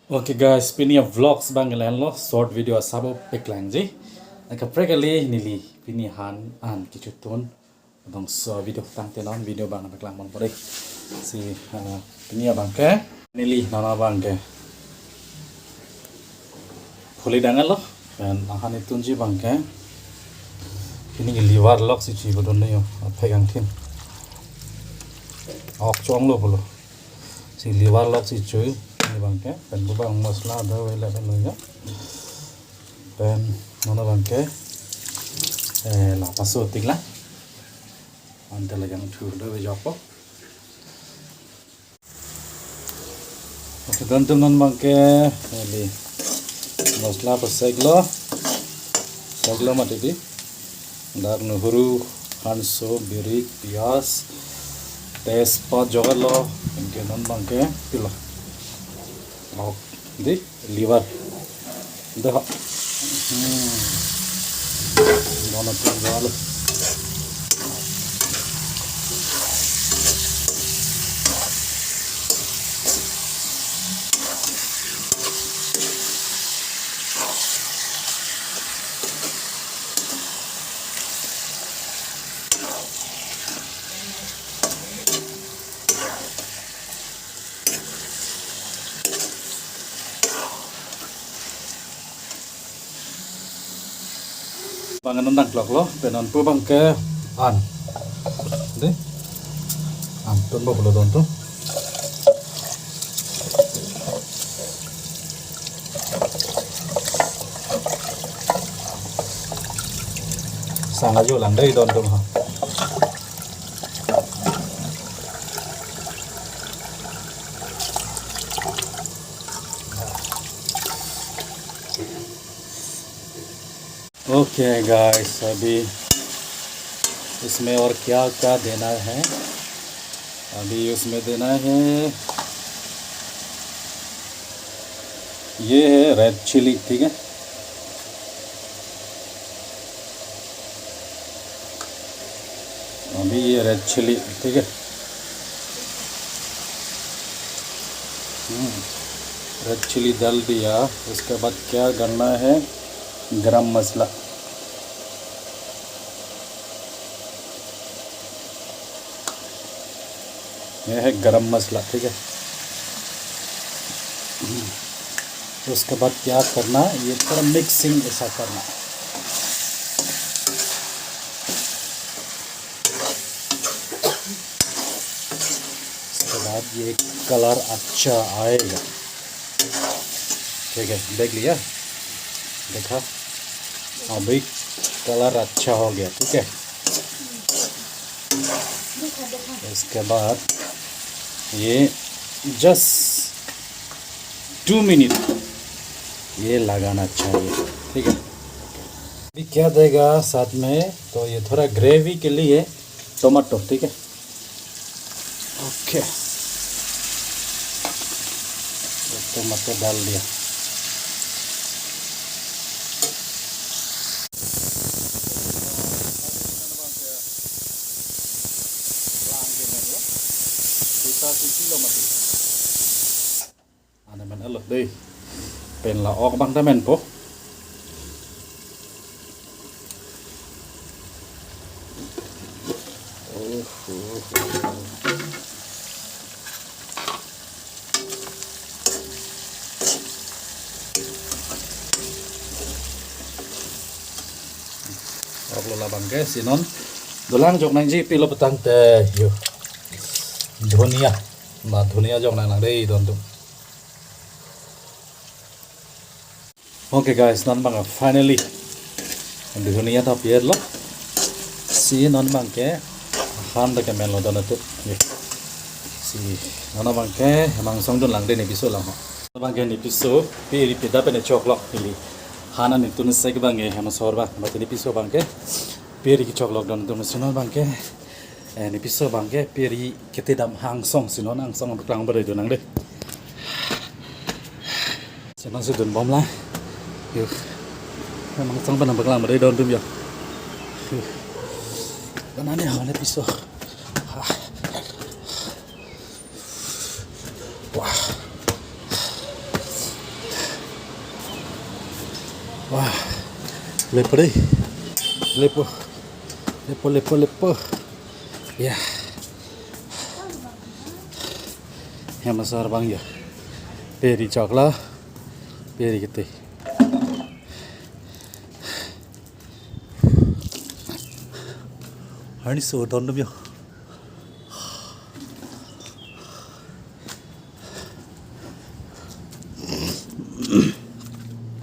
Oke guys, ini ya vlogs banggalan lo, short video sabo peklang ji. Naka prekali nili pini han an kichutun. Dong so video tang tenon video bang peklang mon pore. Si pini ya bangke nili nana bangke. Fuli dangal lo, dan ahan itun ji bangke. Ini liver lok si ci bodon yo pegang tin. Ok chong lo bolo. Si liver lok si cuy. Ini bangke, dan bubang masla ada wela ya. Dan mana bangke, la paso tingla, antara yang tur dah bejopo. Oke, dan non bangke, ini masla paseglo mati di, dar nuhuru, hanso, birik, pias, teaspat juga lo, bangke non bangke, pilo. Oh, di liver, dah, mana pun jual. Bangan nang klok lo, penon pu bangke an, deh, tun bo bolo don tu. Sangat jo lang deh don tu ha. Okay guys, अभी इसमें और क्या क्या देना है। अभी उसमें देना है, ये है रेड चिली, ठीक है। अभी ये रेड चिली, ठीक है। रेड चिली डाल दिया, उसके बाद क्या करना है, गरम मसाला। यह है गरम मसाला, ठीक है। उसके बाद क्या करना, ये थोड़ा मिक्सिंग ऐसा करना। उसके बाद ये कलर अच्छा आएगा, ठीक है। देख लिया, देखा, अभी कलर अच्छा हो गया, ठीक है। इसके बाद ये जस्ट 2 मिनट ये लगाना चाहिए, ठीक है। अभी क्या देगा साथ में, तो ये थोड़ा ग्रेवी के लिए टमाटो, ठीक है। ओके, टमाटो डाल दिया। Ana men aloh deh, pen la ok bang tamen po. Ok lo la bang ke sinon dolang jok nang ji pilo petang teh yo. Dhunia, mà dhunia jok nang nang deh don tu. Okay guys, non bang finally dhunia tha pier lo. Si non bang ke han da ke mel lo don tu. Si non bang ke emang song don lang deh ni piso lang ho. Bang ke ni piso piri pida pe ne chok lo pili. Hana ni tu nisai ke bang ke hema sorba, but ni piso bang ke piri ki chok lo don tu sinon bang ke ni piso bang ke piri kete dam hang song sinon hang song baklang bere do nang deh. Sinon si dun bom lah. Yuk, memang sang panang baklang bere don tu yo. Banane hole piso. Wah. Wah, lepo deh. Lepo. Ya. Yang besar bang ya. Peri coklat. Peri gitu. Ini so don ya.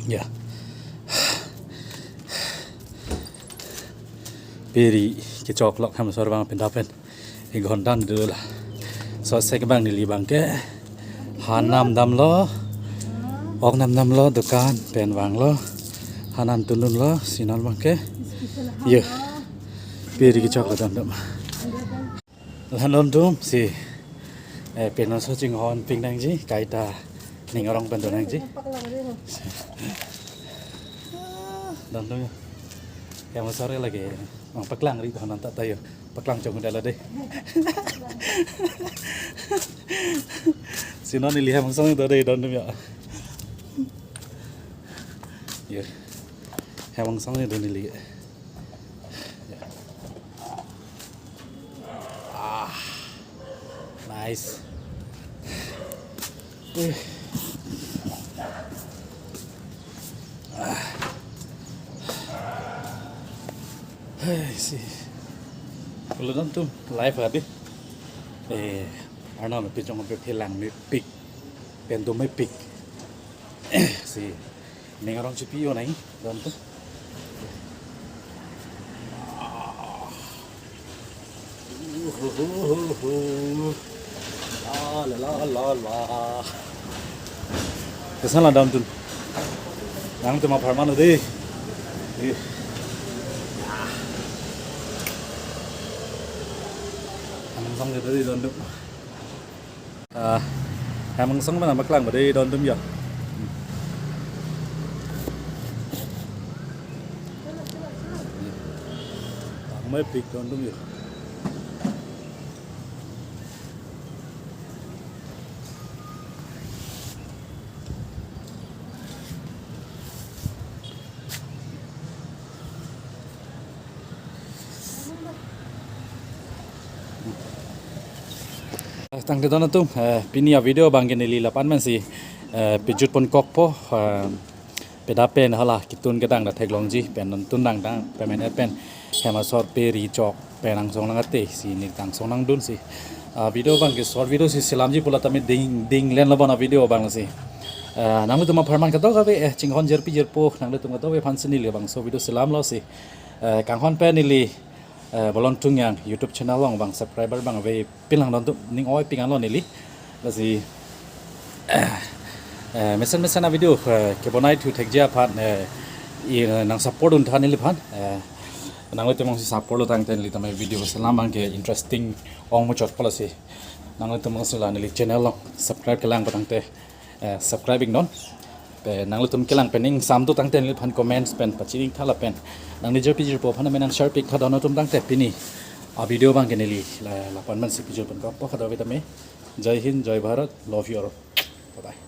Ya. Peri ke coklat yang besar bang pendapen. Igon dan dulu lah. So saya ke bang nili bang ke. Hanam dam lo. Ok nam lo dukan pen bang lo. Hanan tunun lo sinan bang ke. Ya. Peri ke coklat dam. Lanon dum si. Penon so jing hon ping nang ji kaita ning orang pen nang ji. Dan dum ya. Yang besar lagi. Mang paklang ri hanan tak tayo. Paklang jong dala deh. Sinon ni lihat mangsang itu deh dan dum ya. Ya. Hemang sang itu ni lihat. Nice. Sih. Kalau nonton live tadi, Arnold lebih cuma berpelang pik, pentu me pik. Sih, ini orang cepio nih, nonton. La. Kesan lah nonton. Yang tu mah permana deh. Xong rồi tới đi đón đụng hàng xong mà mắc lăng ở đây đón đụng giờ mấy pik đón đụng giờ tang ke dona tum pinia video banggen li lapan man si pijut pon kok po pedapen hala kitun gedang da technology pen tun dang dang pemen pen hema sor peri chok penang song lang ate si ni tang song lang dun si video bang ke short video si silamji pula tami ding len lobona video bang si nang lu tuma pharman ka to ga be chinghon jerpi jerpo nang lu tuma to be phansini le bang so video silam lo si kanghon pen ni balon tung yang YouTube channel long bang subscriber bang ve pilang don tu ning oi pingan lo nili lasi mesen na video ke bonai tu thekja phat nang support un than nili phan nang te mong support lo tang ten li tamai video salam bang ke interesting ong mo chot policy nang te mong sala nili channel long subscribe ke lang patang te subscribing non nang lu tum kelang pening sam tu tang ten li phan comments pen pachiring thala pen nang ni jerpi jerpo phana menang share pic thada no tum tang te pini video bang keneli la pan man si pijul pen ko pa khada ve tame jai hind jai bharat love you all bye bye